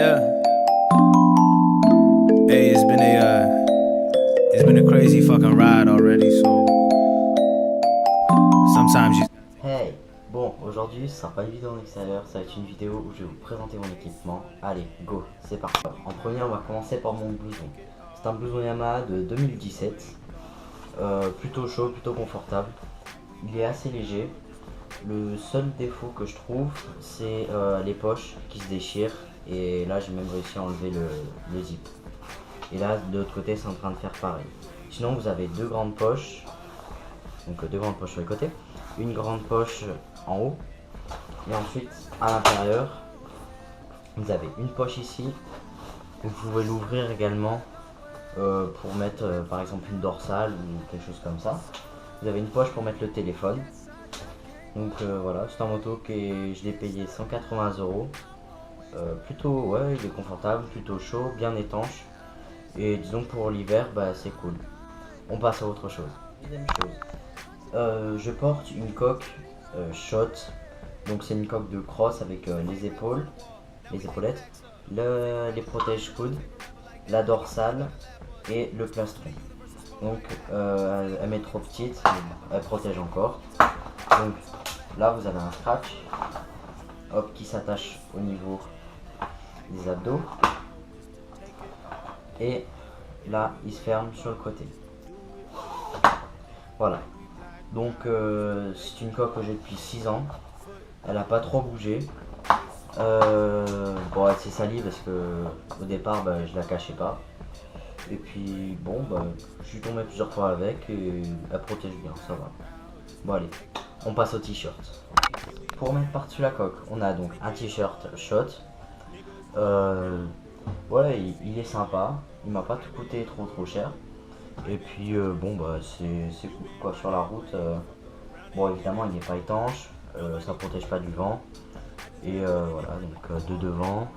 Yeah. Hey, it's been a crazy fucking ride already, so sometimes you. Hey! Bon, aujourd'hui ce sera pas une vidéo en extérieur, ça va être une vidéo où je vais vous présenter mon équipement. Allez, go, c'est parti. En premier, on va commencer par mon blouson. C'est un blouson Yamaha de 2017, plutôt chaud, plutôt confortable. Il est assez léger. Le seul défaut que je trouve, c'est les poches qui se déchirent. Et là, j'ai même réussi à enlever le zip. Et là, de l'autre côté, c'est en train de faire pareil. Sinon, vous avez deux grandes poches. Donc deux grandes poches sur les côtés. Une grande poche en haut. Et ensuite, à l'intérieur, vous avez une poche ici. Vous pouvez l'ouvrir également pour mettre par exemple une dorsale ou quelque chose comme ça. Vous avez une poche pour mettre le téléphone. Donc voilà, c'est un moto que je l'ai payé 180 €. Plutôt, ouais, il est confortable, plutôt chaud, bien étanche. Et disons que pour l'hiver, bah, c'est cool. On passe à autre chose. Deuxième chose, je porte une coque shot. Donc c'est une coque de cross avec les épaules, les épaulettes, les protège coudes, la dorsale et le plastron. Donc elle m'est trop petite, elle protège encore. Donc là vous avez un scratch, hop, qui s'attache au niveau des abdos. Et là il se ferme sur le côté. Voilà. Donc c'est une coque que j'ai depuis 6 ans. Elle a pas trop bougé. Bon, elle s'est salie parce que au départ bah, je la cachais pas. Et puis bon, bah, je suis tombé plusieurs fois avec et elle protège bien, ça va. Bon allez, on passe au t-shirt. Pour mettre par-dessus la coque, on a donc un t-shirt shot. Voilà, il est sympa. Il m'a pas tout coûté trop cher. Et puis bon bah c'est cool quoi sur la route. Bon évidemment il n'est pas étanche, ça protège pas du vent. Et voilà, donc de devant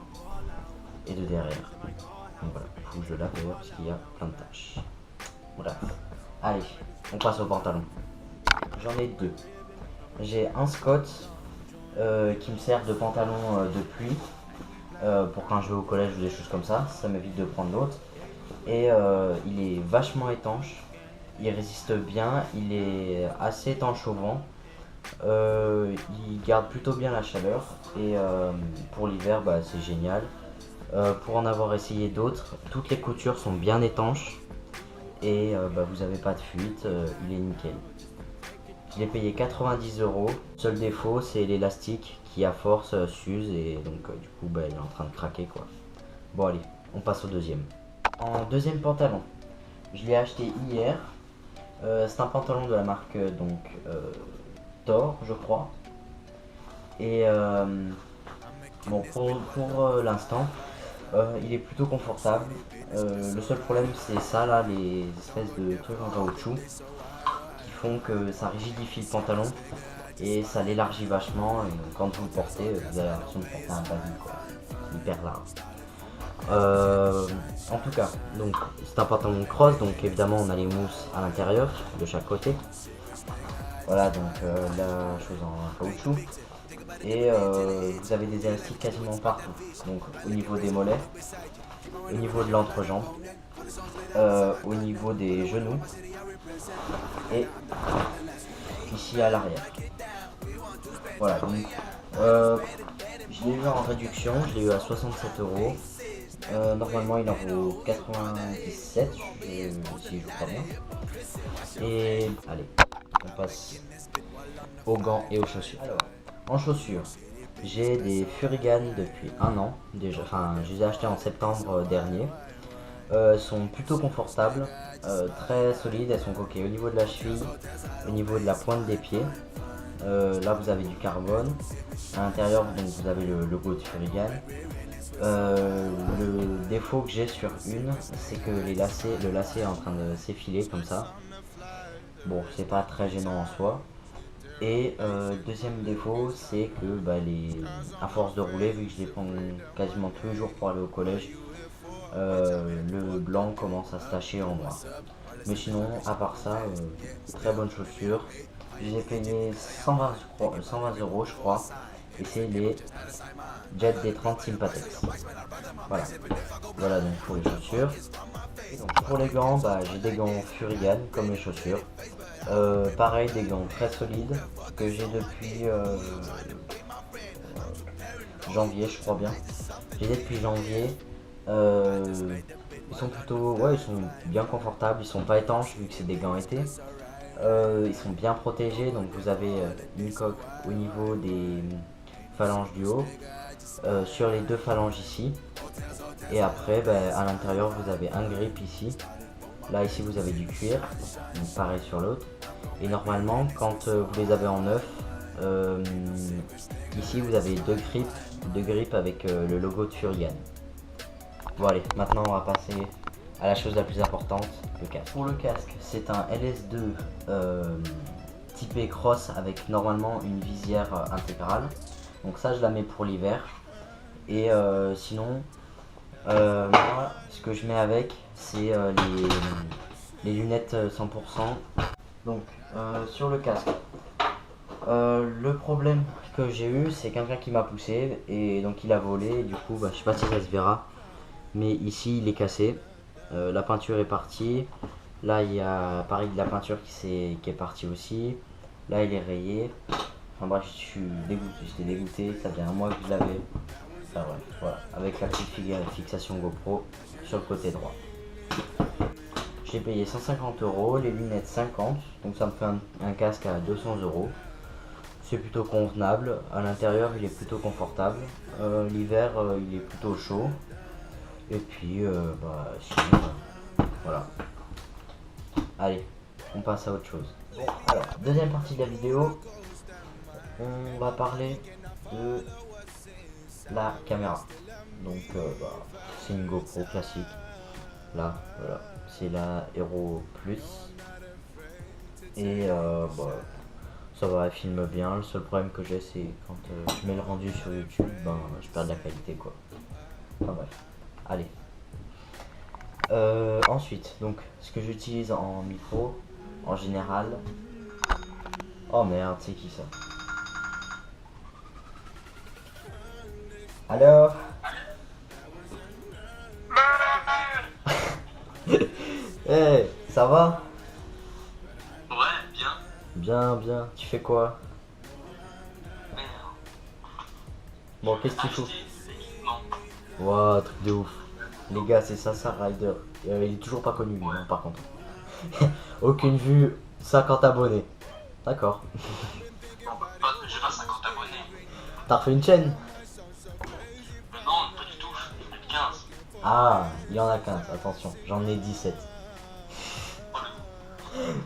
et de derrière. Donc voilà, faut que je le lave d'ailleurs parce qu'il y a plein de taches. Bref, allez, on passe au pantalon. J'en ai deux. J'ai un Scott qui me sert de pantalon de pluie pour quand je vais au collège ou des choses comme ça m'évite de prendre l'autre. Et il est vachement étanche, il résiste bien, il est assez étanche au vent, il garde plutôt bien la chaleur et pour l'hiver bah, c'est génial. Pour en avoir essayé d'autres, toutes les coutures sont bien étanches et bah, vous n'avez pas de fuite, il est nickel. Je l'ai payé 90 €, seul défaut c'est l'élastique qui à force s'use et donc du coup bah, il est en train de craquer quoi. Bon allez, on passe au deuxième. En deuxième pantalon, je l'ai acheté hier. C'est un pantalon de la marque Thor, je crois. Et bon, pour l'instant, il est plutôt confortable. Le seul problème, c'est ça là, les espèces de trucs en caoutchouc qui font que ça rigidifie le pantalon et ça l'élargit vachement. Et quand vous le portez, vous avez l'impression de porter un baggy quoi, hyper large. En tout cas, donc c'est un pantalon cross, donc évidemment on a les mousses à l'intérieur de chaque côté. Voilà donc la chose en caoutchouc. Et vous avez des élastiques quasiment partout. Donc au niveau des mollets, au niveau de l'entrejambe, au niveau des genoux et ici à l'arrière. Voilà donc je l'ai eu en réduction, je l'ai eu à 67 €. Normalement il en vaut 97 si je crois bien. Et allez, on passe aux gants et aux chaussures. Alors, en chaussures, j'ai des Furigan depuis 1 an déjà, enfin je les ai achetés en septembre dernier. Sont plutôt confortables, très solides, elles sont coquées au niveau de la cheville, au niveau de la pointe des pieds. Là vous avez du carbone, à l'intérieur donc vous avez le logo de Furigan. Le défaut que j'ai sur une, c'est que le lacet est en train de s'effiler comme ça. Bon, c'est pas très gênant en soi. Et deuxième défaut, c'est que bah, à force de rouler, vu que je les prends quasiment tous les jours pour aller au collège, le blanc commence à se tacher en noir. Mais sinon, à part ça, très bonne chaussure. Je les ai payés 120 € je crois. et c'est les Jet D30 Sympatex. Voilà, voilà donc pour les chaussures. Et donc pour les gants, bah, j'ai des gants Furigan comme les chaussures. Pareil, des gants très solides que j'ai depuis janvier, je crois bien. J'ai depuis janvier. Ils sont plutôt, ouais, ils sont bien confortables, ils sont pas étanches vu que c'est des gants été. Ils sont bien protégés, donc vous avez une coque au niveau des phalanges du haut, sur les deux phalanges ici, et après à l'intérieur vous avez un grip ici. Là ici vous avez du cuir, donc pareil sur l'autre. Et normalement quand vous les avez en neuf, ici vous avez deux grips avec le logo de Furigan. Bon allez, maintenant on va passer à la chose la plus importante, le casque. Pour le casque, c'est un LS2 typé cross avec normalement une visière intégrale. Donc ça je la mets pour l'hiver. Et sinon, moi ce que je mets avec, c'est les lunettes 100%. Donc sur le casque, le problème que j'ai eu, c'est quelqu'un qui m'a poussé et donc il a volé. Et du coup, je sais pas si ça se verra, mais ici il est cassé. La peinture est partie. Là il y a pareil de la peinture qui est partie aussi. Là il est rayé. Enfin bref, je suis dégoûté, j'étais dégoûté, ça fait un mois que je l'avais. Enfin bref, voilà, avec la petite fixation GoPro sur le côté droit. J'ai payé 150 €, les lunettes 50, donc ça me fait un casque à 200 €. C'est plutôt convenable, à l'intérieur il est plutôt confortable, l'hiver il est plutôt chaud. Et puis sinon voilà. Allez, on passe à autre chose. Bon, alors, deuxième partie de la vidéo, on va parler de la caméra. Donc c'est une GoPro classique. Là, voilà, c'est la Hero Plus. Et ça va, elle filme bien. Le seul problème que j'ai, c'est quand je mets le rendu sur YouTube, je perds de la qualité quoi. Enfin bref, allez. Ensuite, donc ce que j'utilise en micro, en général. Oh merde, c'est qui ça? Alors? Hey, ça va? Ouais, bien. Bien, bien. Tu fais quoi? Merde. Bon, qu'est-ce que tu fais? Acheter des équipements. Waouh, truc de ouf. Les gars, c'est Sasa Rider. Il est toujours pas connu, lui, hein, par contre. Aucune vue, 50 abonnés. D'accord. Non, j'ai pas 50 abonnés. T'as refait une chaîne? Non, pas du tout. Plus de 15. Ah, il y en a 15, attention, j'en ai 17.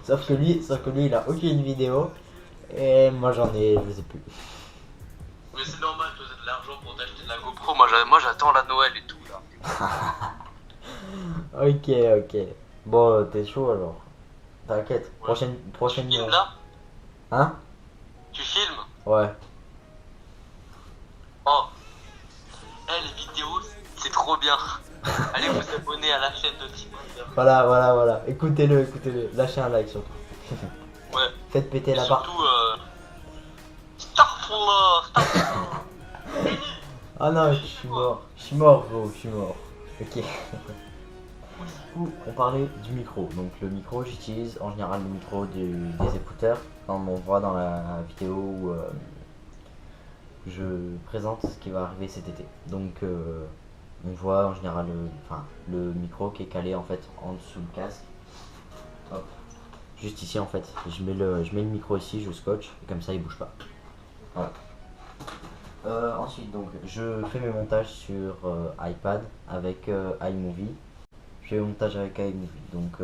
Sauf que lui, il a aucune vidéo. Et moi j'en ai, je sais plus. Mais c'est normal, toi t'as de l'argent pour t'acheter de la GoPro. Moi j'attends la Noël et tout là. Ok, ok. Bon, t'es chaud alors. T'inquiète, Tu prochaine. filmes là? Hein? Tu filmes? Ouais. Oh. Les vidéos, c'est trop bien. Allez vous abonner à la chaîne de Timon. Voilà. Écoutez-le. Lâchez un like surtout. Ouais. Faites péter Et la barre. surtout, Starfall. Ah non, je suis mort, gros, je suis mort. Ok. Du coup, on parlait du micro. Donc le micro, j'utilise en général le micro des écouteurs, comme on voit dans la vidéo où je présente ce qui va arriver cet été. Donc on voit en général le micro qui est calé en fait en dessous du casque. Hop. Juste ici en fait. Je mets le micro ici, je scotche, et comme ça il bouge pas. Voilà. Ensuite donc je fais mes montages sur iPad avec iMovie. Je fais mes montages avec iMovie. Donc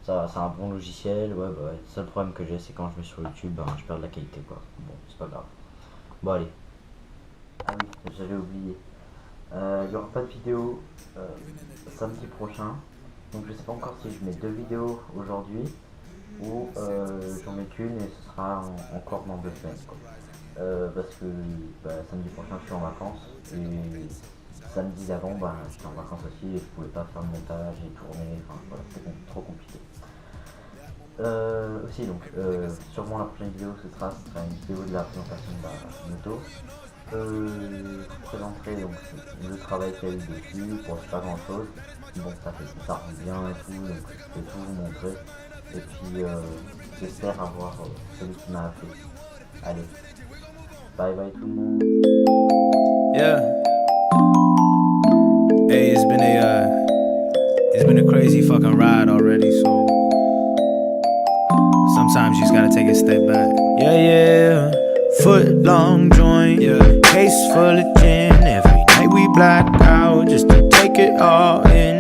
ça c'est un bon logiciel. Ouais. Le seul problème que j'ai c'est quand je mets sur YouTube, je perds de la qualité quoi. Bon, c'est pas grave. Bon allez. Ah oui, j'avais oublié. Il n'y aura pas de vidéo samedi prochain. Donc je sais pas encore si je mets 2 vidéos aujourd'hui ou j'en mets qu'une et ce sera encore dans 2 semaines quoi. Parce que samedi prochain je suis en vacances et samedi d'avant j'étais en vacances aussi et je pouvais pas faire le montage et tourner, enfin voilà, c'était trop compliqué. Aussi, donc, sûrement la prochaine vidéo, ce sera une vidéo de la présentation de la moto. Je vous présenterai donc le travail qu'il y a eu dessus, pour pas grand chose. Bon, ça rend bien et tout, donc je vais tout vous montrer. Et puis, j'espère avoir celui qui m'a appelé. Allez, bye bye tout le monde. Yeah. Hey, it's been a crazy fucking ride already, so sometimes you just gotta take a step back. Yeah. Foot long joint, yeah. Case full of gin. Every night we black out just to take it all in.